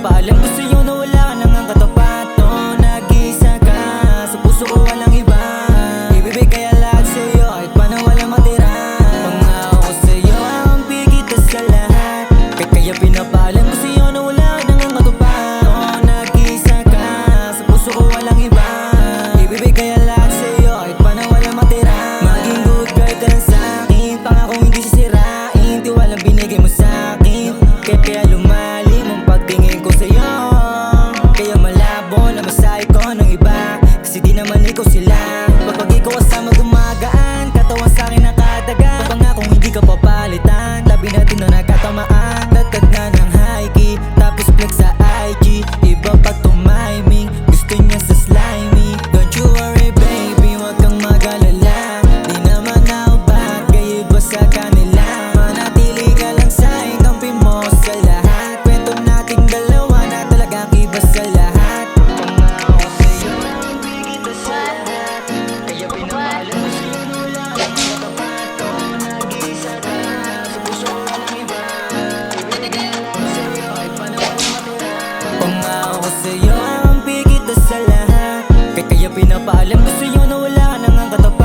pinapaalam ko sa'yo na wala ka nang ang katapat. Nag-iisa ka, sa puso ko walang iba. Ibibigay kaya lahat sa'yo kahit pa na walang matira. Pangako ko sa'yo, aampi kita sa lahat. Kaya pinapaalam ko sa'yo na wala ka nang ang katapat. Nag-iisa ka, sa puso ko walang iba. Ibibigay kaya lahat sa'yo kahit pa na walang matira. Maging good girl ka lang sa'kin, pangako hindi sisirain. Tiwalang binigay mo sa'kin, kaya lumalim ang pagtingin ko sa'yo. Kaya malabo na masahe ko ng iba, kasi di naman ikaw sila. Kapag ikaw kasama gumagaan, katawan sa'kin nakadagan. Pangakong hindi ka papalitan, labi natin na nagkatamaan. Tatad na ng high key, tapos flex sa IG. Iba pag tumiming, gusto niya sa slimy. Don't you worry baby, wag kang mag-alala. Di naman ako bad, kaya iba sa kanila. Manatili ka lang sa'kin, kampi mo sa lahat. Kwento nating dalawa na talagang iba sa lahat. Pangako ko sa'yo, ibigay kita sa lahat. Kaya pinapaalam ko sa'yo na wala kang katapat. Nag-iisa ka, sa puso ko walang iba. Ibibigay lang sa'yo kahit pa na walang matira. Pangako ko sa'yo, aampi kita sa lahat. Kaya pinapaalam ko sa'yo na wala ka nang ang katapat.